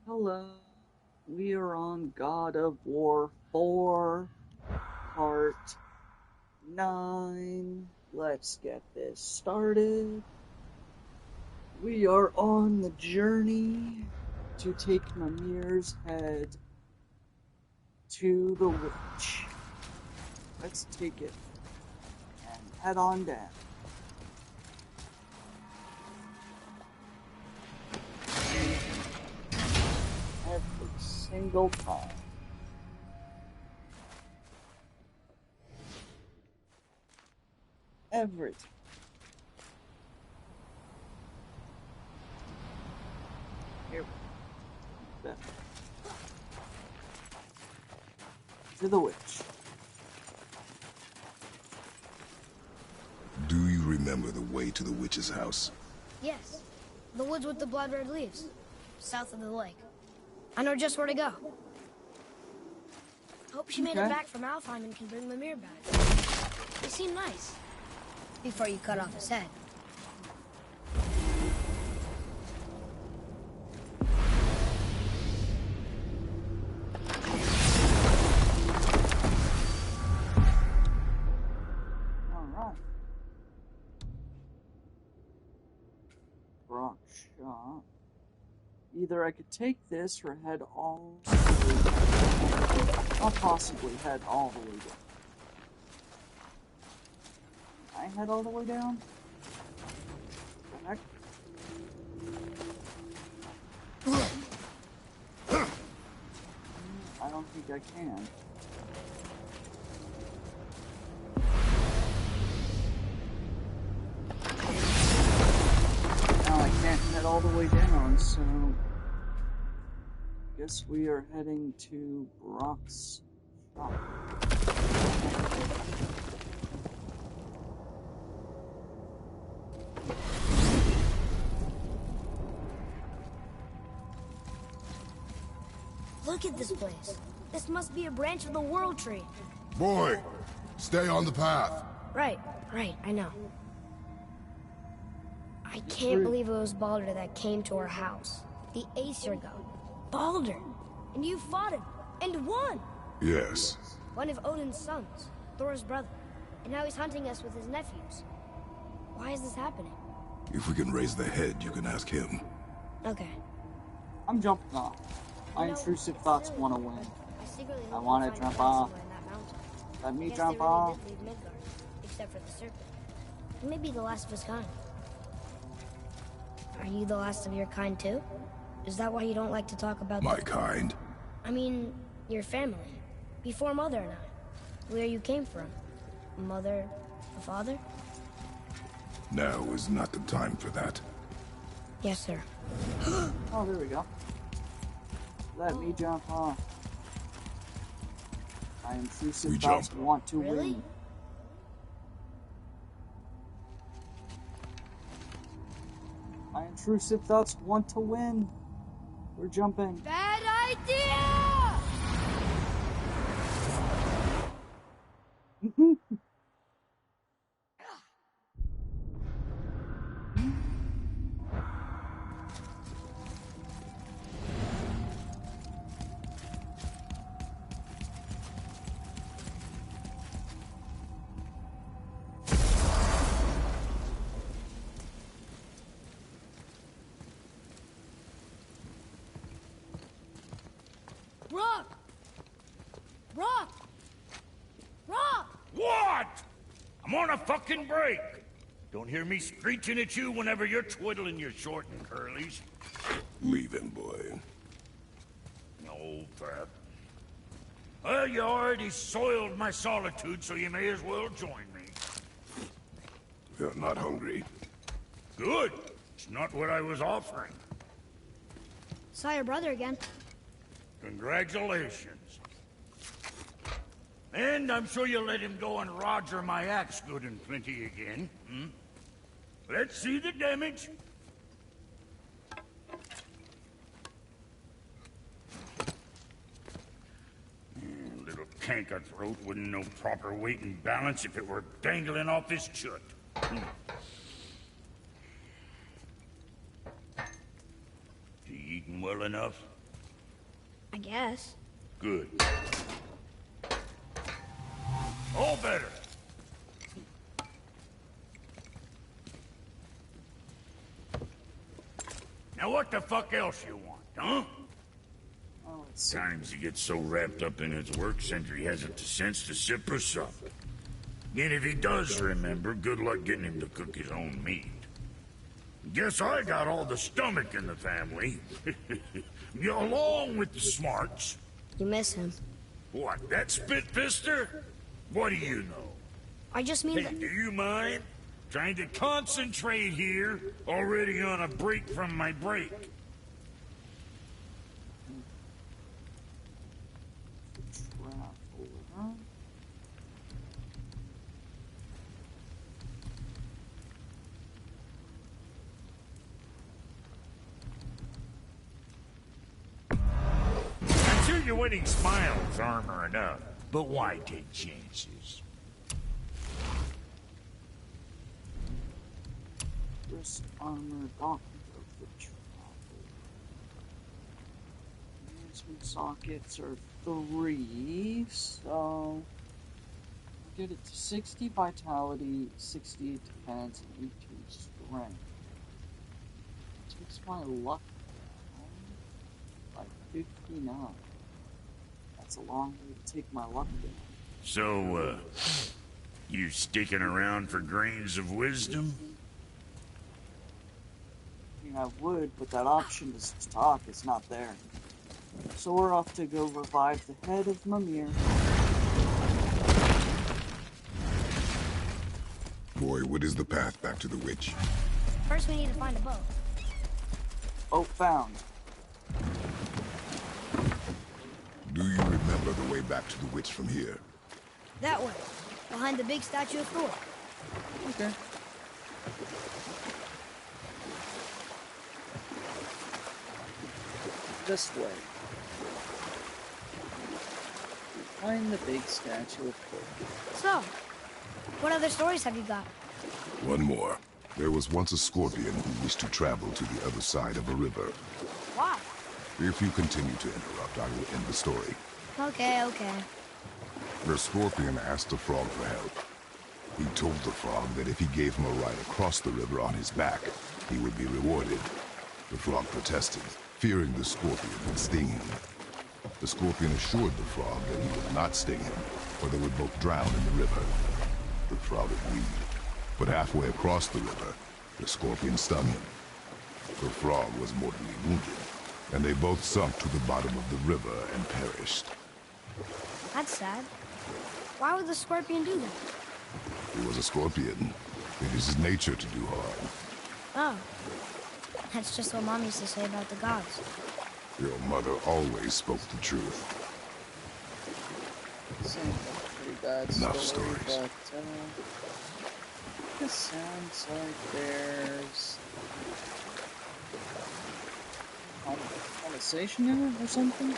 Hello. We are on God of War 4, Part 9. Let's get this started. We are on the journey to take Mimir's head to the witch. Let's take it and head on down. Every single time. Every time. Here we go. To the witch. Do you remember the way to the witch's house? Yes. The woods with the blood red leaves. South of the lake. I know just where to go. Hope she made it back from Alfheim and can bring Mimir back. He seemed nice. Before you cut off his head. Alright. Rock shot. Either I could take this or head all the way down. I'll possibly head all the way down. Can I head all the way down? The heck? I don't think I can. Now I can't head all the way down, so guess we are heading to Brock's shop. Look at this place. This must be a branch of the World Tree. Boy, stay on the path. Right, I know. I can't believe it was Baldur that came to our house. The Aesir god. Baldur! And you fought him, and won! Yes. One of Odin's sons, Thor's brother. And now he's hunting us with his nephews. Why is this happening? If we can raise the head, you can ask him. Okay. I'm jumping off. My intrusive thoughts want to win. I want to jump off. Let me jump off. Except for the serpent. Maybe the last of his kind. Are you the last of your kind too? Is that why you don't like to talk about My kind? I mean, your family. Before Mother and I. Where you came from. Mother, the father? Now is not the time for that. Yes, sir. Oh, there we go. Let me jump off. My intrusive thoughts want to win. My intrusive thoughts want to win. We're jumping. Bad idea! Rock! Rock! Rock! What? I'm on a fucking break. Don't hear me screeching at you whenever you're twiddling your short and curlies. Leave him, boy. No, Fat. Well, you already soiled my solitude, so you may as well join me. You're not hungry. Good. It's not what I was offering. Saw your brother again. Congratulations. And I'm sure you'll let him go and roger my axe good and plenty again. Let's see the damage. Little canker throat wouldn't know proper weight and balance if it were dangling off his chut. He eating well enough? I guess. Good. All better. Now what the fuck else you want, huh? Oh, let's see. Times he gets so wrapped up in his work, Sentry hasn't the sense to sip or sup. And if he does remember, good luck getting him to cook his own meat. Guess I got all the stomach in the family. Along with the smarts. You miss him. What, that spit-fister? What do you know? I just mean Hey, that... do you mind? Trying to concentrate here, already on a break from my break. Traveler. I'm sure your winning smiles armor enough, but why take chances? Wrist armor, gauntlet of the traveler. Enhancement sockets are 3, so I'll get it to 60 vitality, 60 defense, and 18 strength. Takes my luck down by 59. That's a long way to take my luck down. So, you sticking around for grains of wisdom? I mean, I would, but that option to talk is not there. So we're off to go revive the head of Mimir. Boy, what is the path back to the witch? First we need to find a boat. Oh, found. Do you remember the way back to the witch from here? That way. Behind the big statue of Thor. Okay. This way. Behind the big statue of Thor. So, what other stories have you got? One more. There was once a scorpion who wished to travel to the other side of a river. Why? If you continue to interrupt, I will end the story. Okay, okay. The scorpion asked the frog for help. He told the frog that if he gave him a ride across the river on his back, he would be rewarded. The frog protested, fearing the scorpion would sting him. The scorpion assured the frog that he would not sting him, or they would both drown in the river. The frog agreed, but halfway across the river, the scorpion stung him. The frog was mortally wounded, and they both sunk to the bottom of the river and perished. That's sad. Why would the scorpion do that? He was a scorpion. It is his nature to do harm. Oh. That's just what Mom used to say about the gods. Your mother always spoke the truth. Same pretty bad Enough story, stories. but this sounds like there's conversation in it or something.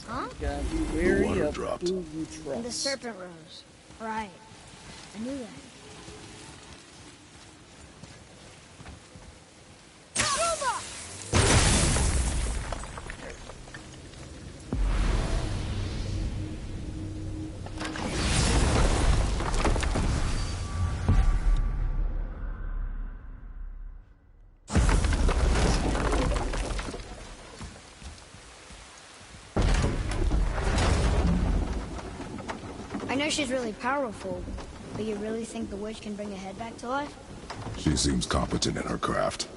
Huh? You gotta be wary water of dropped. who you trust. And the serpent rose. Right. I knew that. I know she's really powerful, but you really think the witch can bring a head back to life? She seems competent in her craft,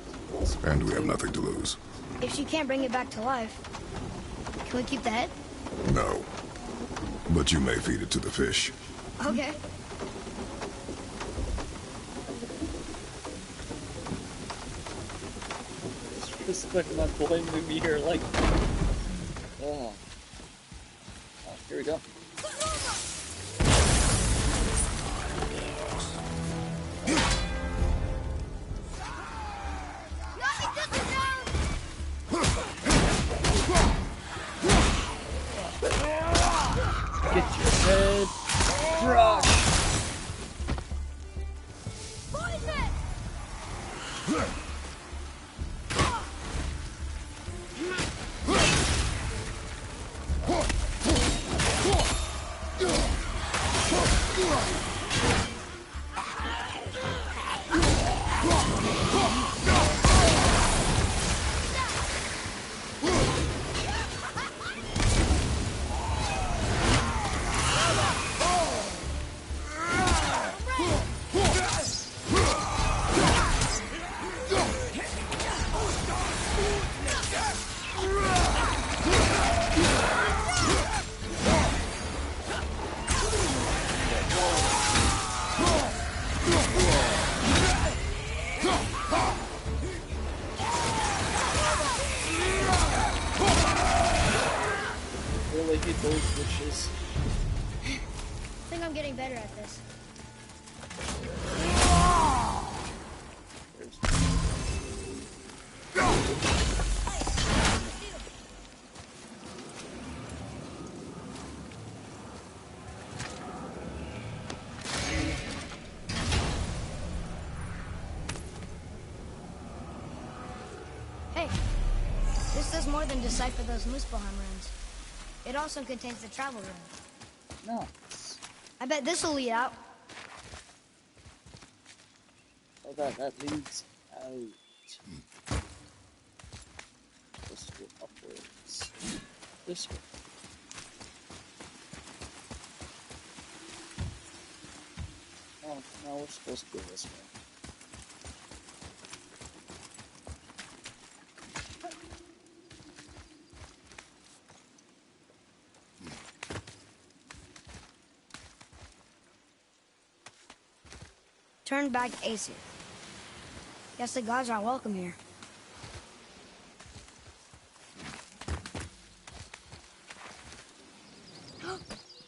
and we have nothing to lose. If she can't bring it back to life, can we keep the head? No. But you may feed it to the fish. Okay. Just like my boy Mimir, like, oh, here we go. Get your head crushed. really hate those witches. I think I'm getting better at this. Hey, this does more than decipher those Muspelheim runes. It also contains the travel rune. Nice. I bet this will lead out. Oh, that leads out. Let's go upwards. This way. Oh, no, we're supposed to go this way. Turn back Aesir. Guess the gods aren't welcome here.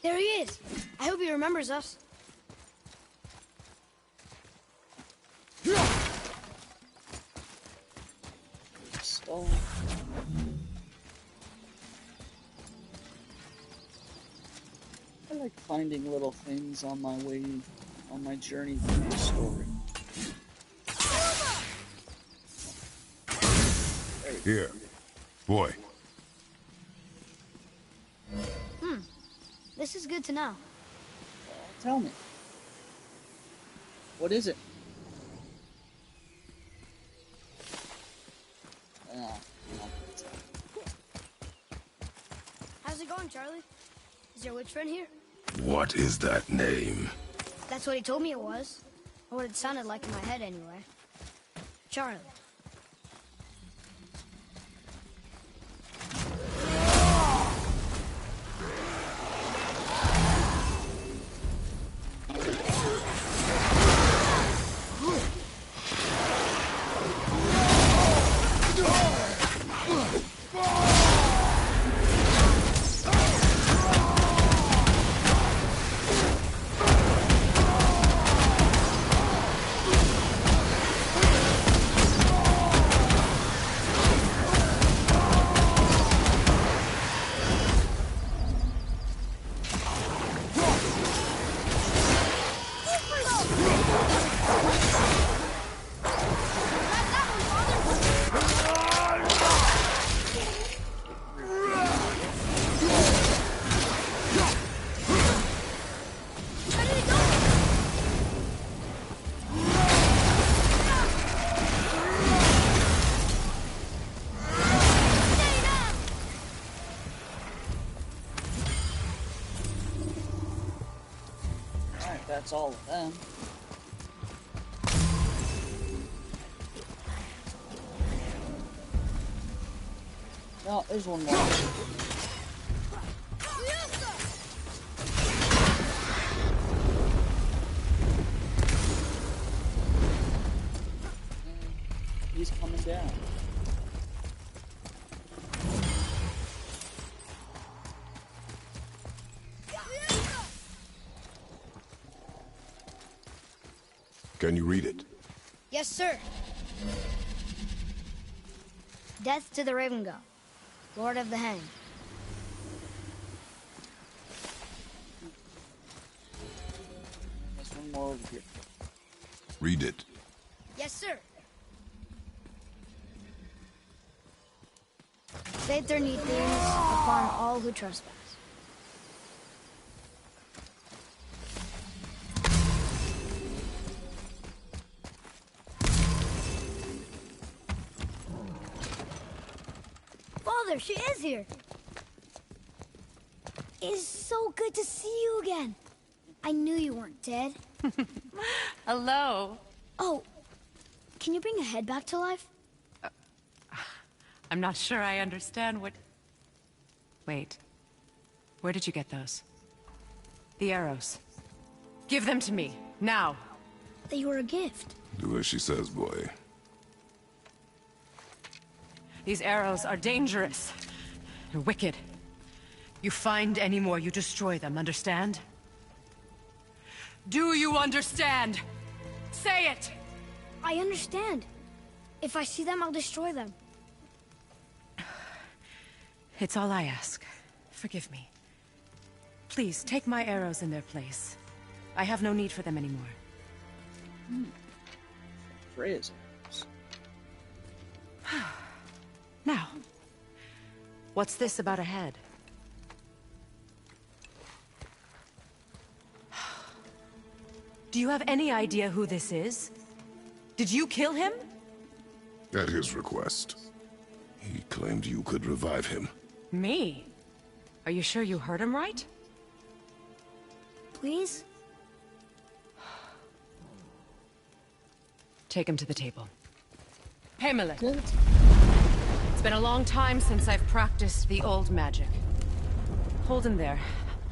There he is! I hope he remembers us. Stone. I like finding little things on my way, on my journey through the story. Here, boy. This is good to know. Tell me. What is it? How's it going, Charlie? Is your witch friend here? What is that name? That's what he told me it was. Or what it sounded like in my head, anyway. Charlie. That's all of them. No, there's one more. He's coming down. Can you read it? Yes, sir. Death to the Raven God, Lord of the Hang. There's one more over here. Read it. Yes, sir. Fate their neat things upon all who trespass. Father, she is here. It is so good to see you again. I knew you weren't dead. Hello. Oh, can you bring a head back to life? I'm not sure I understand what... Wait. Where did you get those? The arrows. Give them to me, now. They were a gift. Do as she says, boy. These arrows are dangerous. They're wicked. You find any more, you destroy them, understand? Do you understand? Say it! I understand. If I see them, I'll destroy them. It's all I ask. Forgive me. Please, take my arrows in their place. I have no need for them anymore. Freya's. Now, what's this about a head? Do you have any idea who this is? Did you kill him? At his request. He claimed you could revive him. Me? Are you sure you heard him right? Please? Take him to the table. Hamlet. It's been a long time since I've practiced the old magic. Hold him there.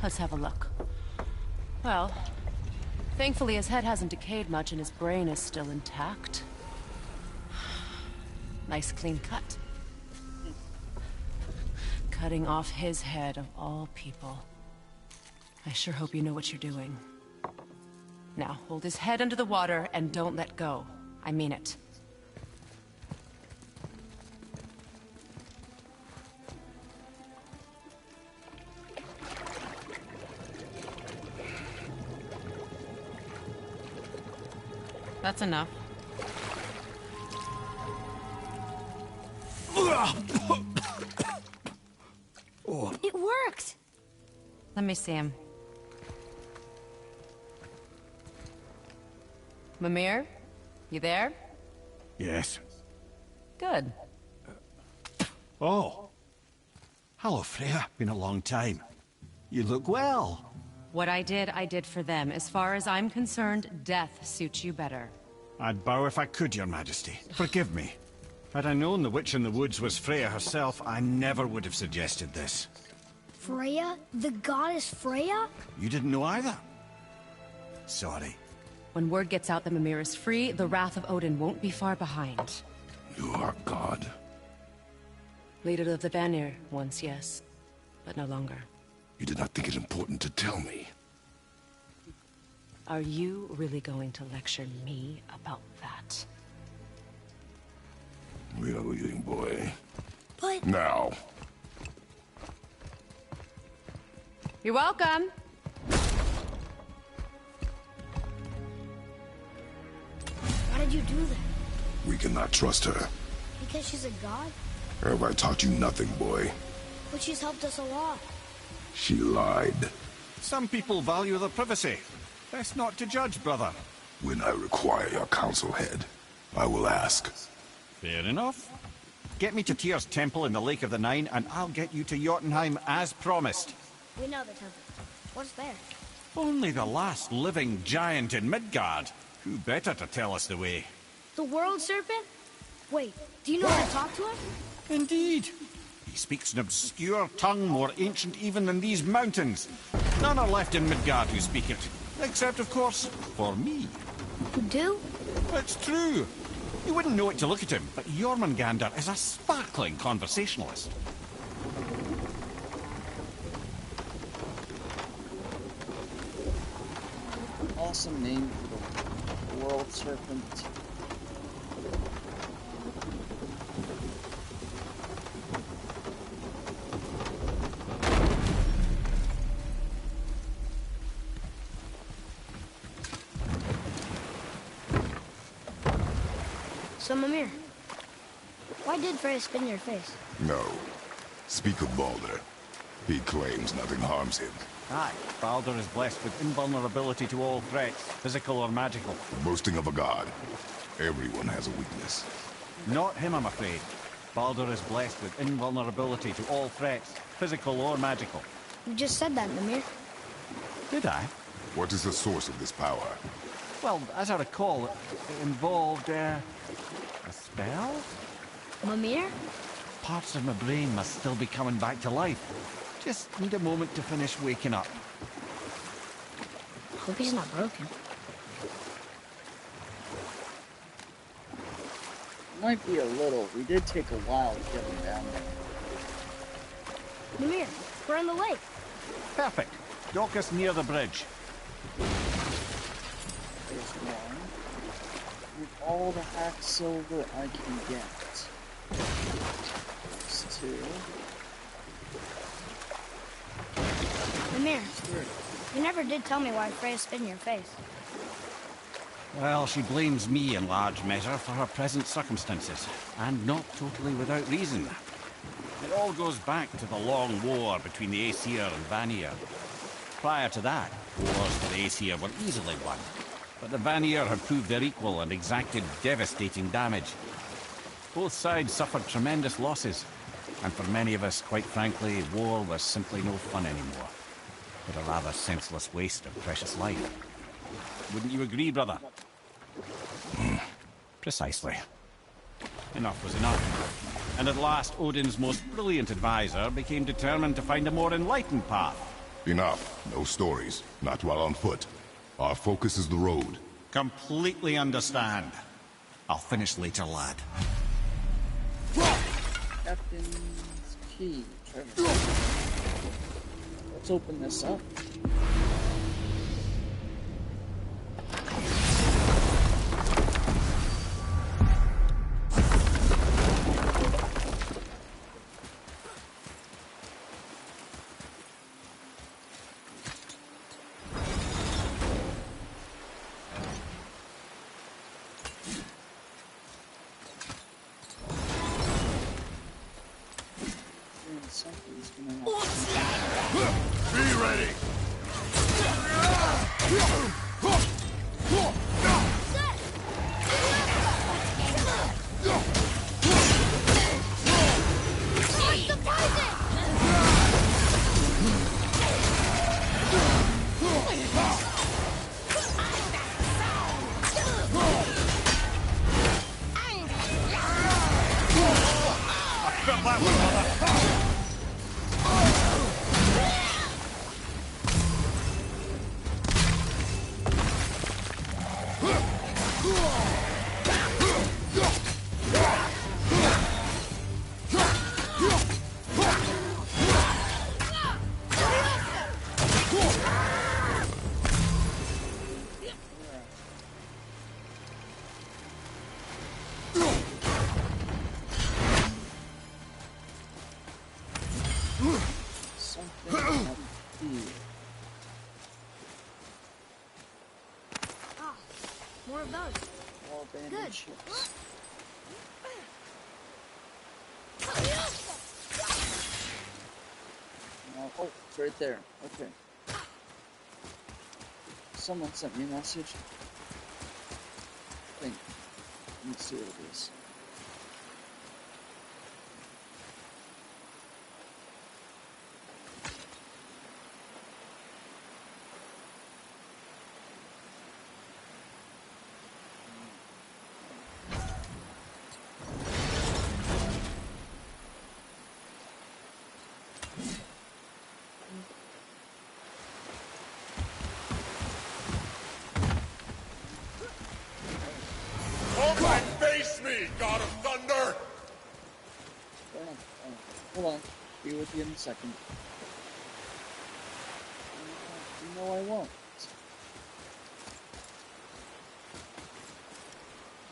Let's have a look. Well, thankfully his head hasn't decayed much and his brain is still intact. Nice clean cut. Cutting off his head of all people. I sure hope you know what you're doing. Now, hold his head under the water and don't let go. I mean it. That's enough. It worked! Let me see him. Mimir? You there? Yes. Good. Oh. Hello, Freya. Been a long time. You look well. What I did for them. As far as I'm concerned, death suits you better. I'd bow if I could, Your Majesty. Forgive me. Had I known the witch in the woods was Freya herself, I never would have suggested this. Freya? The goddess Freya? You didn't know either? Sorry. When word gets out that Mimir is free, the wrath of Odin won't be far behind. You are God. Leader of the Vanir, once, yes. But no longer. You did not think it important to tell me. Are you really going to lecture me about that? We are leaving, boy. But... Now. You're welcome! Why did you do that? We cannot trust her. Because she's a god? Have I taught you nothing, boy? But she's helped us a lot. She lied. Some people value their privacy. Best not to judge, brother. When I require your council head, I will ask. Fair enough. Get me to Tyr's temple in the Lake of the Nine, and I'll get you to Jotunheim as promised. We know the temple. What's there? Only the last living giant in Midgard. Who better to tell us the way? The world serpent? Wait, do you know how to talk to him? Indeed. He speaks an obscure tongue more ancient even than these mountains. None are left in Midgard who speak it. Except, of course, for me. You do? It's true. You wouldn't know it to look at him, but Jormungandr is a sparkling conversationalist. Awesome name for the world serpent. So, Mimir, why did Freya spin your face? No. Speak of Baldur. He claims nothing harms him. Aye, Baldur is blessed with invulnerability to all threats, physical or magical. Boasting of a god. Everyone has a weakness. Not him, I'm afraid. Baldur is blessed with invulnerability to all threats, physical or magical. You just said that, Mimir. Did I? What is the source of this power? Well, as I recall, it involved, a spell? Mimir? Parts of my brain must still be coming back to life. Just need a moment to finish waking up. Hope he's not broken. Might be a little. We did take a while to get him down there. Mimir, We're on the lake. Perfect. Dock us near the bridge. There's one. With all the hack silver I can get. There's two. Amir, you never did tell me why Freya spit in your face. Well, she blames me in large measure for her present circumstances, and not totally without reason. It all goes back to the long war between the Aesir and Vanir. Prior to that, wars for the Aesir were easily won, but the Vanir had proved their equal and exacted devastating damage. Both sides suffered tremendous losses, and for many of us, quite frankly, war was simply no fun anymore, but a rather senseless waste of precious life. Wouldn't you agree, brother? Precisely. Enough was enough. And at last, Odin's most brilliant advisor became determined to find a more enlightened path. Enough. No stories. Not while on foot. Our focus is the road. Completely understand. I'll finish later, lad. Captain's key. Let's open this up. Something's gonna happen. Be ready! Something up here. Oh, more of those. More abandoned Good. ships. Oh, it's right there. Okay. Someone sent me a message. I think. Let me see what it is. Come and face me, God of Thunder! Hold on. Be with you in a second. You know I won't.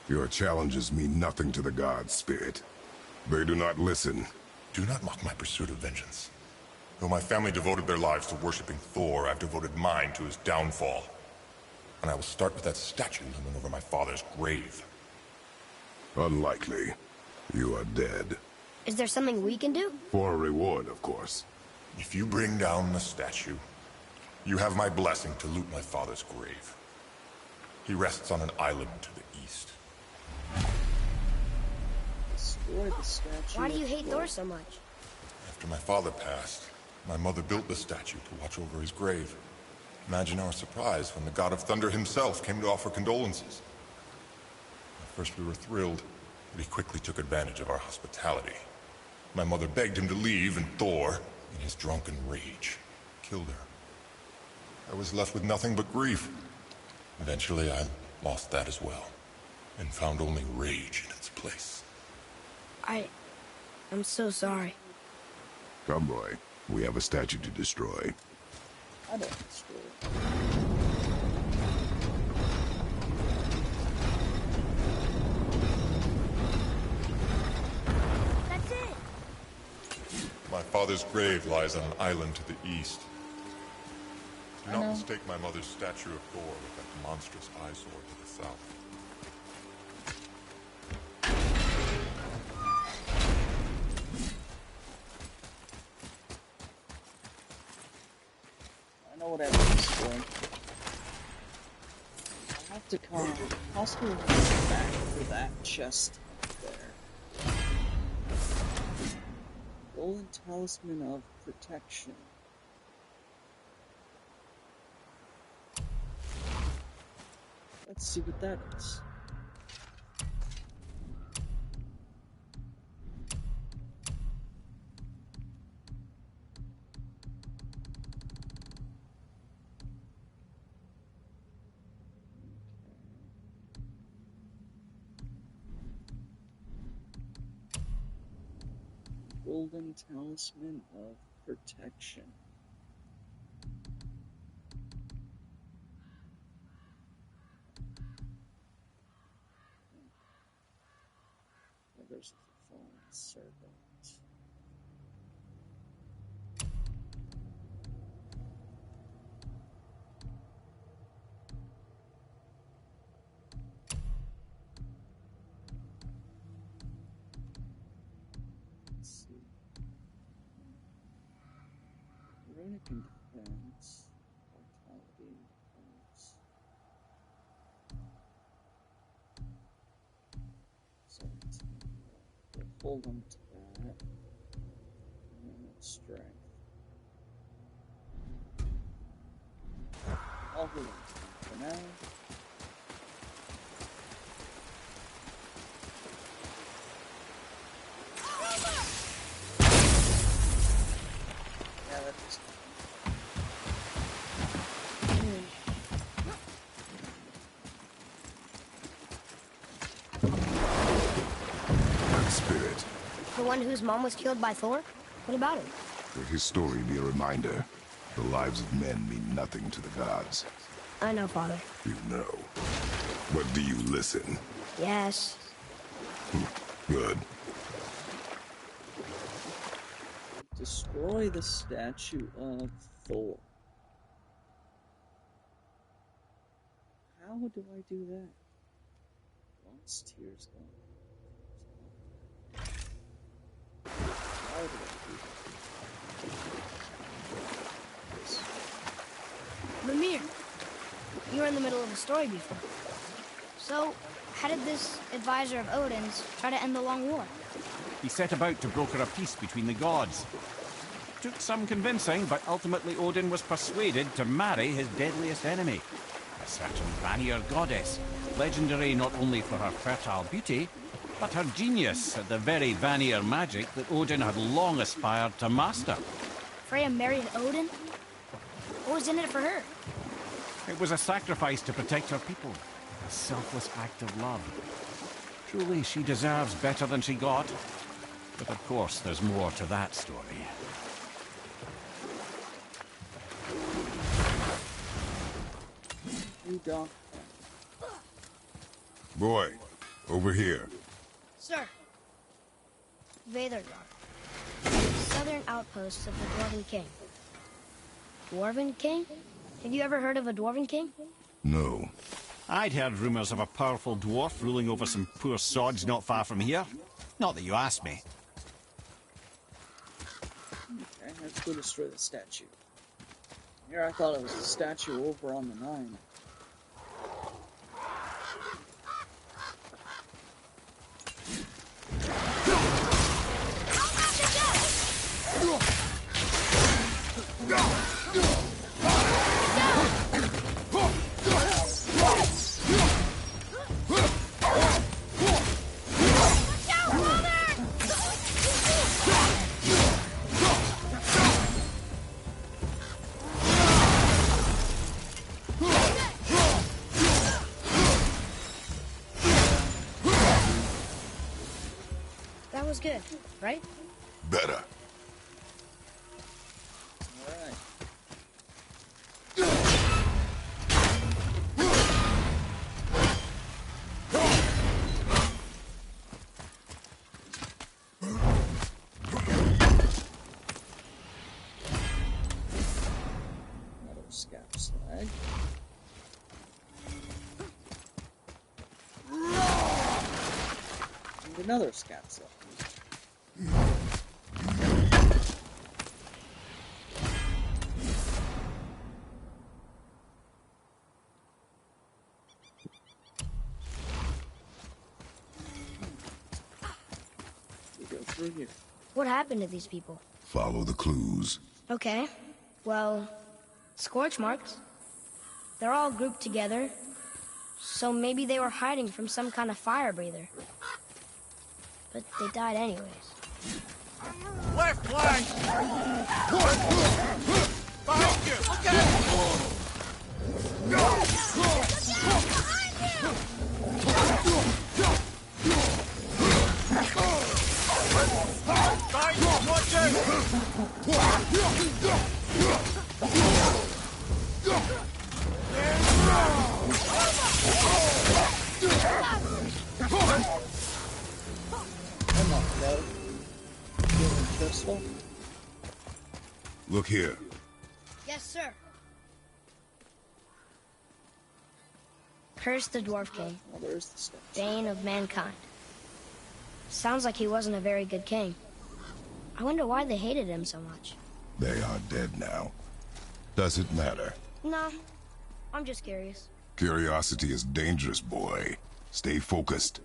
Your challenges mean nothing to the gods, Spirit. They do not listen. Do not mock my pursuit of vengeance. Though my family devoted their lives to worshipping Thor, I've devoted mine to his downfall. And I will start with that statue looming over my father's grave. Unlikely. You are dead. Is there something we can do? For a reward, of course. If you bring down the statue, you have my blessing to loot my father's grave. He rests on an island to the east. Destroy the statue. Why do you hate Thor so much? After my father passed, my mother built the statue to watch over his grave. Imagine our surprise when the God of Thunder himself came to offer condolences. At first we were thrilled, but he quickly took advantage of our hospitality. My mother begged him to leave, and Thor, in his drunken rage, killed her. I was left with nothing but grief. Eventually I lost that as well, and found only rage in its place. I'm so sorry. Come, boy. We have a statue to destroy. I don't destroy it. That's it! My father's grave lies on an island to the east. Do not mistake my mother's statue of Thor with that monstrous eyesore to the south. I know what I was for. I'll have to come possibly back for that chest up there. Golden Talisman of Protection. Let's see what that is. Golden Talisman of Protection. There's the fallen serpent. Let's see. Runic and defense. Vitality and defense. 17. We'll hold them to that. And then strength. I'll hold them to that for now. Yeah, that is. That spirit, The one whose mom was killed by Thor? What about him? let his story be a reminder. The lives of men mean nothing to the gods. I know, Father. You know. But do you listen? Yes. Good. Destroy the statue of Thor. How do I do that? Once tears gone. How do I do that? Mimir, you were in the middle of a story before. So, how did this advisor of Odin's try to end the long war? He set about to broker a peace between the gods. Took some convincing, but ultimately Odin was persuaded to marry his deadliest enemy, a certain Vanir goddess, legendary not only for her fertile beauty, but her genius at the very Vanir magic that Odin had long aspired to master. Freya married Odin? What was in it for her? It was a sacrifice to protect her people, a selfless act of love. Truly, she deserves better than she got. But of course, there's more to that story. You don't. Boy, over here. Sir. Vedargar. Southern outposts of the Dwarven King. Dwarven King? Have you ever heard of a Dwarven King? No. I'd heard rumors of a powerful dwarf ruling over some poor sods not far from here. Not that you asked me. Okay, let's go destroy the statue. Here I thought it was a statue over on the Nine. That was good, right? Better. way. And another scat cell. We go through here. What happened to these people? Follow the clues. Okay. Well, scorch marks. They're all grouped together. So maybe they were hiding from some kind of fire breather. But they died anyways. Left flank! Behind you! Watch Come on, bro. Getting crystal. Look here. Yes, sir. Curse the Dwarf King, Well, there's the steps. bane of mankind. Sounds like he wasn't a very good king. I wonder why they hated him so much. They are dead now. Does it matter? No, I'm just curious. Curiosity is dangerous, boy. Stay focused.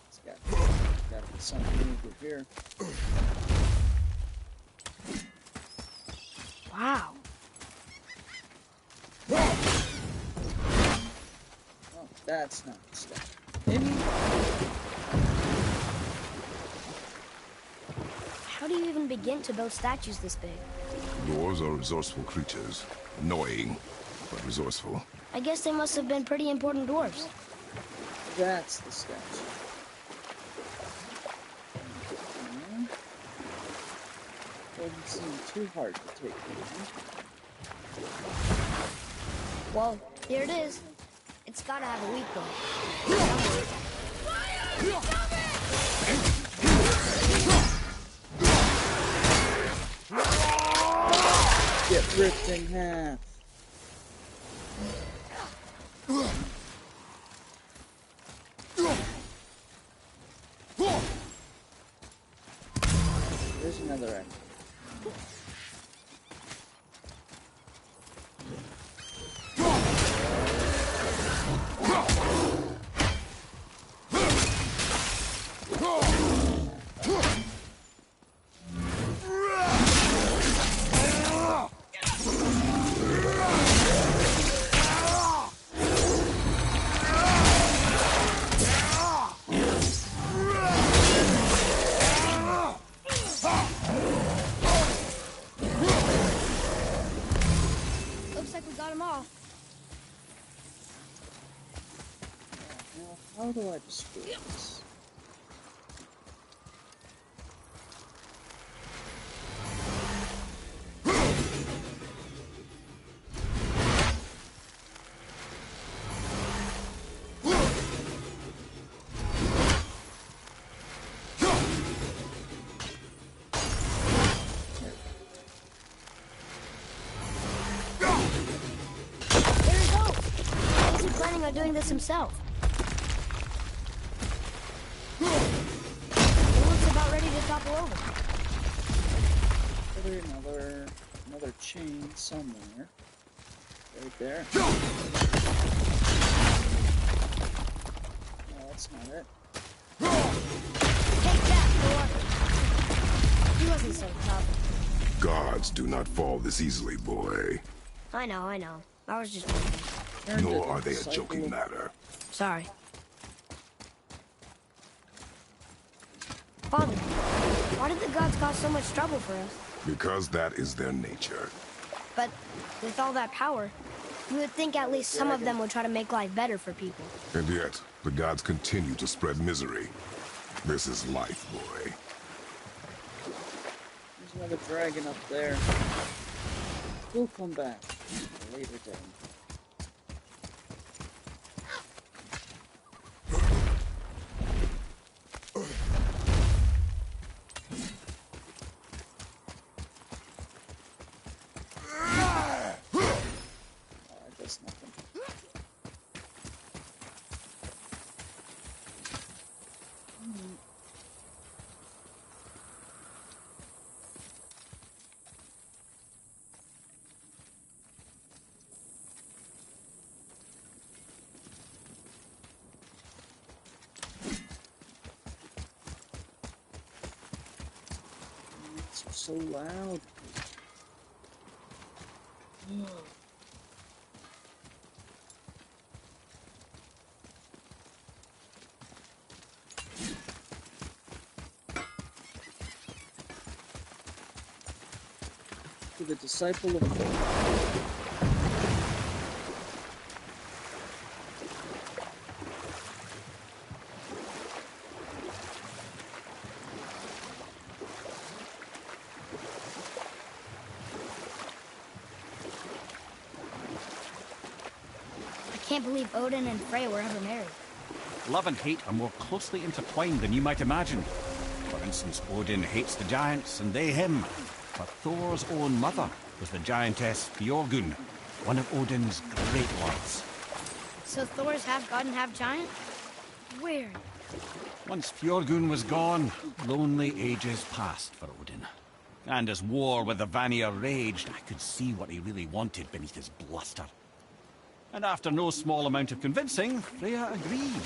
It's gotta be something over here. Wow. Oh, that's not the step. Maybe. How do you even begin to build statues this big? Dwarves are resourceful creatures. Annoying, but resourceful. I guess they must have been pretty important dwarves. That's the statue. Doesn't seem too hard to take down. Well, here it is. It's gotta have a weak point. Get ripped in half. There's another end. Looks like we got them all. Now, how do I destroy this? There he goes. Is he planning on doing this himself? He looks about ready to topple over. There's another chain somewhere. Right there. No, that's not it. Take that, Thor. He wasn't so tough. Gods do not fall this easily, boy. I know. I was just wondering. Turned Nor it are they a cycle joking of- matter. Sorry. Father, why did the gods cause so much trouble for us? Because that is their nature. But with all that power, you would think at least some of them would try to make life better for people. And yet, the gods continue to spread misery. This is life, boy. There's another dragon up there. We'll come back at a later day. so loud. To the disciple of Thor. I can't believe Odin and Frey were ever married. Love and hate are more closely intertwined than you might imagine. For instance, Odin hates the giants and they him. But Thor's own mother was the giantess Björgun, one of Odin's great lords. So Thor's half god and half giant? Weird. Once Fjorgun was gone, lonely ages passed for Odin. And as war with the Vanir raged, I could see what he really wanted beneath his bluster. And after no small amount of convincing, Freya agreed.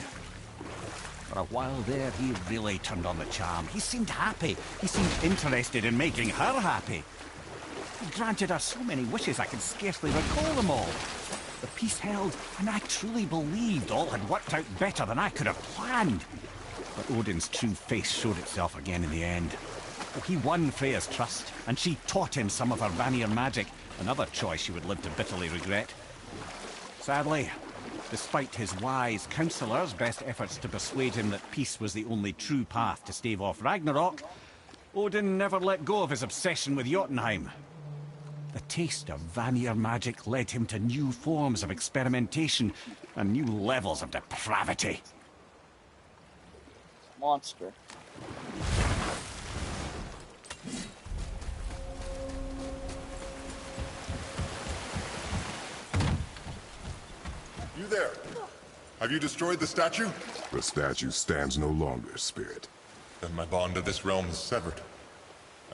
For a while there, he really turned on the charm. He seemed happy. He seemed interested in making her happy. He granted her so many wishes I can scarcely recall them all. The peace held, and I truly believed all had worked out better than I could have planned. But Odin's true face showed itself again in the end. He won Freya's trust, and she taught him some of her Vanir magic, another choice she would live to bitterly regret. Sadly, despite his wise counselors' best efforts to persuade him that peace was the only true path to stave off Ragnarok, Odin never let go of his obsession with Jotunheim. The taste of Vanir magic led him to new forms of experimentation and new levels of depravity. Monster. You there? Have you destroyed the statue? The statue stands no longer, Spirit. Then my bond to this realm is severed,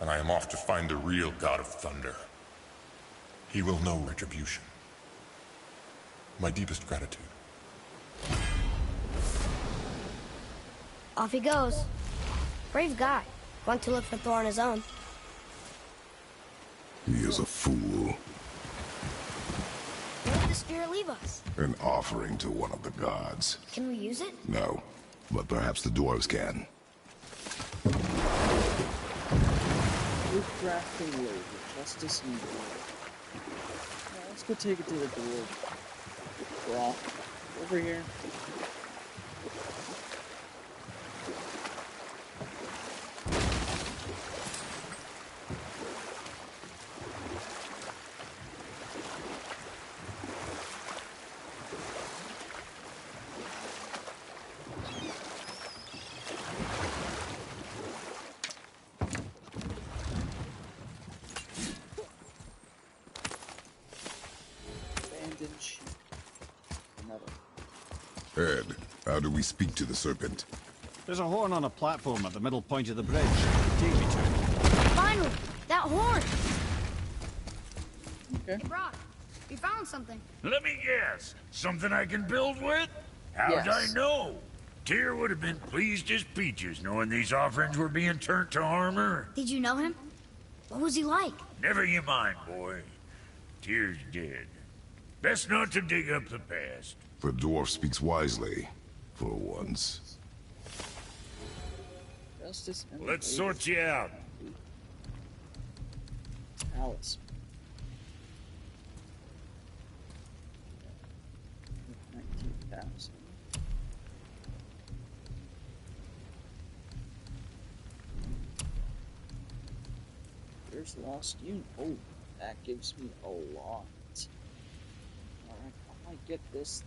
and I am off to find the real God of Thunder. He will know retribution. My deepest gratitude. Off he goes. Brave guy. Going to look for Thor on his own. He is a fool. Where did the spirit leave us? An offering to one of the gods. Can we use it? No, but perhaps the dwarves can. Wood crafting labor, justice and war. Yeah, let's go take it to the dwarf. Well, over here. Ed, how do we speak to the serpent? There's a horn on a platform at the middle point of the bridge. Take me to it. Finally! That horn! Okay. Hey, Brock. We found something. Let me guess. Something I can build with? How'd Yes. I know? Tyr would have been pleased as peaches knowing these offerings were being turned to armor. Did you know him? What was he like? Never you mind, boy. Tyr's dead. Best not to dig up the past. The dwarf speaks wisely, for once. Justice and Let's labor. sort you out. Alice. 19,000. There's lost unit. Oh, that gives me a lot. Alright, I might get this.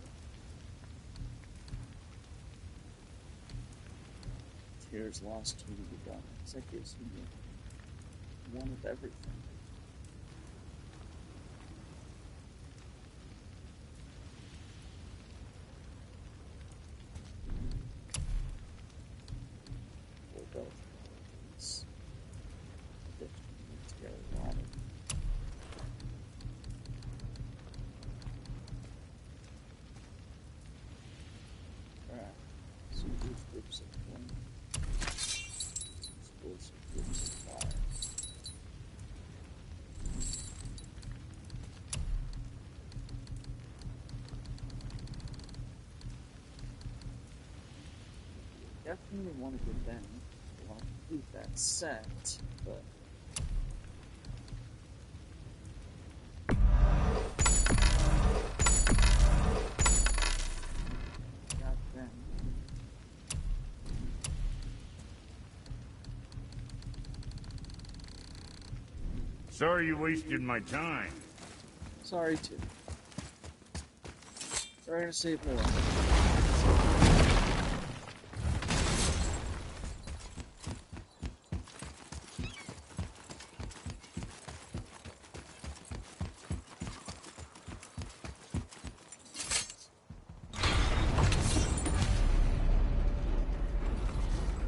Here's lost unity guns. That gives me one of everything. We'll go for this. Let's get a lot of. Alright, so these groups of one. Explosive groups of fire. definitely want to get them. I want to complete that set, but got them. Sorry you wasted my time. Sorry too. Trying to save more.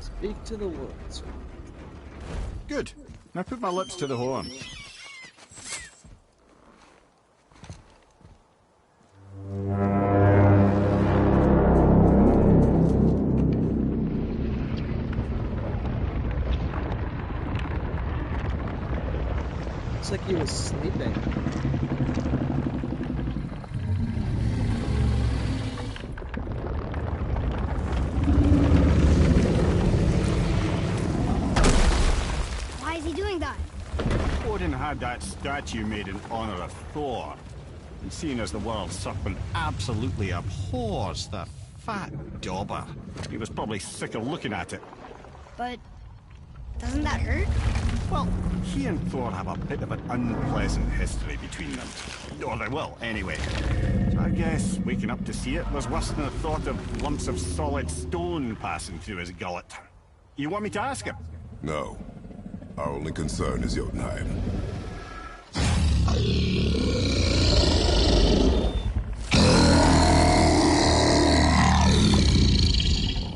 Speak to the woods. Good. Now put my lips to the horn. Looks like he was sleeping. Why is he doing that? Odin had that statue made in honor of Thor. And seeing as the world serpent absolutely abhors that fat dauber, he was probably sick of looking at it. But doesn't that hurt? Well, he and Thor have a bit of an unpleasant history between them. Or they will, anyway. So I guess waking up to see it was worse than the thought of lumps of solid stone passing through his gullet. You want me to ask him? No. Our only concern is Jotunheim.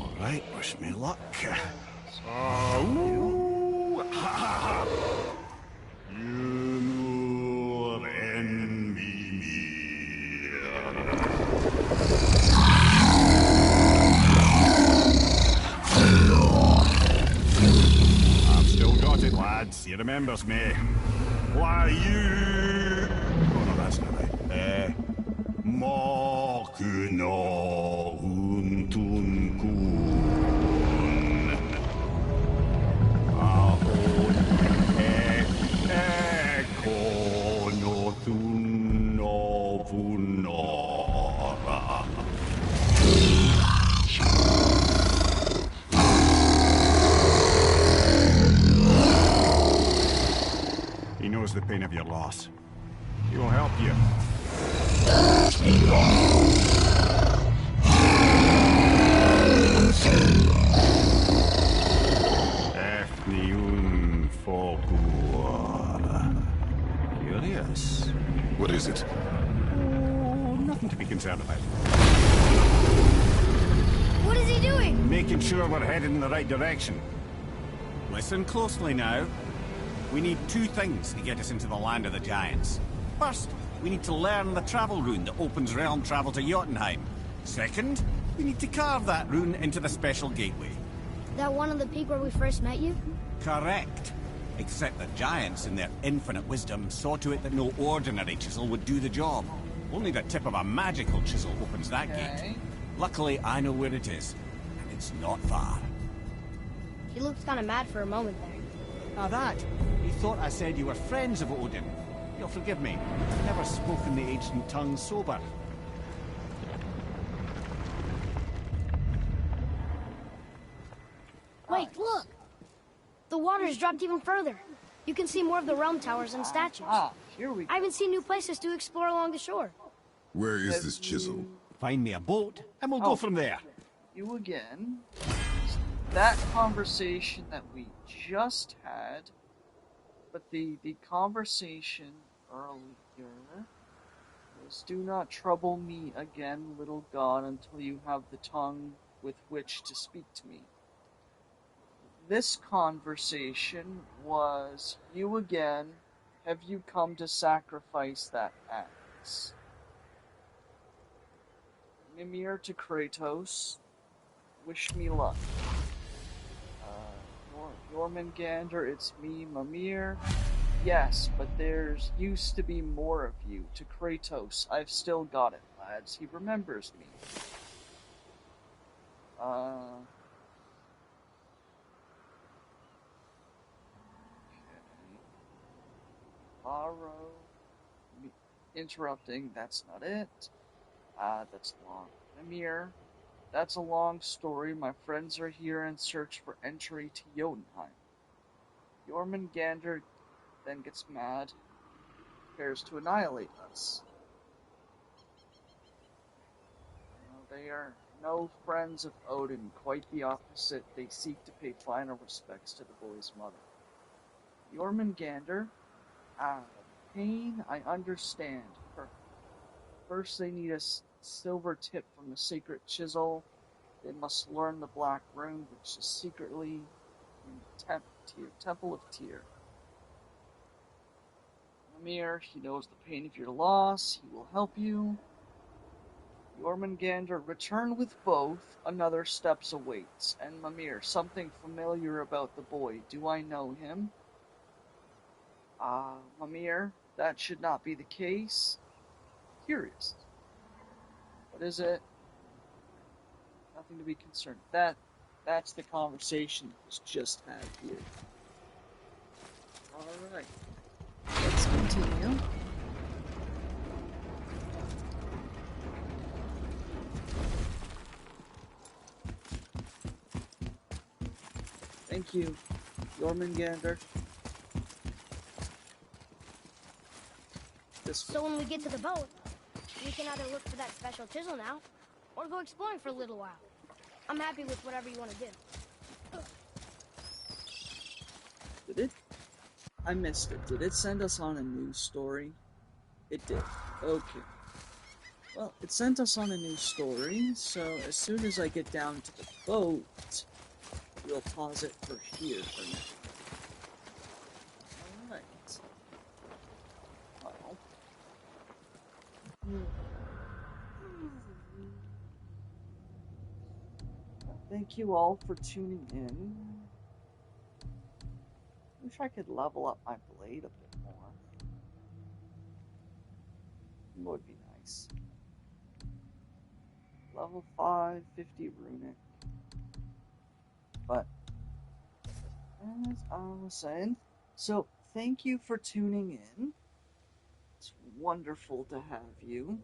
All right, wish me luck. I've still got it, lads. He remembers me. Why you? Oh no, that's not right. Mokuno untun kun. Ahon ekono tuno vunora. He knows the pain of your loss. He will help you. Efniun Fogur. Curious. What is it? Oh, nothing to be concerned about. What is he doing? Making sure we're headed in the right direction. Listen closely now. We need two things to get us into the land of the giants. First, we need to learn the travel rune that opens realm travel to Jotunheim. Second, we need to carve that rune into the special gateway. That one on the peak where we first met you? Correct. Except the giants, in their infinite wisdom, saw to it that no ordinary chisel would do the job. Only the tip of a magical chisel opens that gate. Luckily, I know where it is, and it's not far. He looked kind of mad for a moment there. Now that, he thought I said you were friends of Odin. You'll forgive me. I've never spoken the ancient tongue sober. Wait, look! The water's dropped even further. You can see more of the realm towers and statues. Ah, here we go. I even see new places to explore along the shore. Where is this chisel? Find me a boat, and we'll go from there. You again. That conversation that we just had, but the conversation earlier was, do not trouble me again, little god, until you have the tongue with which to speak to me. This conversation was, you again, have you come to sacrifice that axe? Mimir to Kratos, wish me luck. Jormungandr, it's me, Mimir. Yes, but there's used to be more of you. To Kratos, I've still got it, lads. He remembers me. Borrow. Interrupting, that's not it. That's long. Amir, that's a long story. My friends are here in search for entry to Jotunheim. Jormungandr then gets mad, prepares to annihilate us. They are no friends of Odin, quite the opposite. They seek to pay final respects to the boy's mother. Jormungandr, pain, I understand. First they need a silver tip from the sacred chisel. They must learn the black rune, which is secretly in the Temple of Tyr. Mimir, he knows the pain of your loss. He will help you. Jormungandr, return with both. Another steps awaits. And Mimir, something familiar about the boy. Do I know him? Mimir, that should not be the case. Curious. What is it? Nothing to be concerned. That's the conversation that was just had here. Alright. Let's continue. Thank you, Jormungandr. So when we get to the boat, we can either look for that special chisel now, or go exploring for a little while. I'm happy with whatever you want to do. Did it? I missed it. Did it send us on a new story? It did. Okay. Well, it sent us on a new story, so as soon as I get down to the boat, we'll pause it for here for now. Alright. Well. Thank you all for tuning in. Wish I could level up my blade a bit more. It would be nice. Level 5, 50 runic. But, as I was saying, so thank you for tuning in. It's wonderful to have you.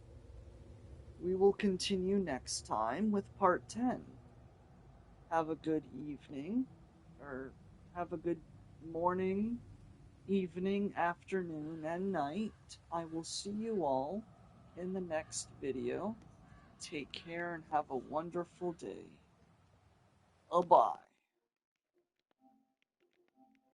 We will continue next time with part 10. Have a good evening, or have a good morning, evening, afternoon, and night. I will see you all in the next video. Take care and have a wonderful day. Bye-bye.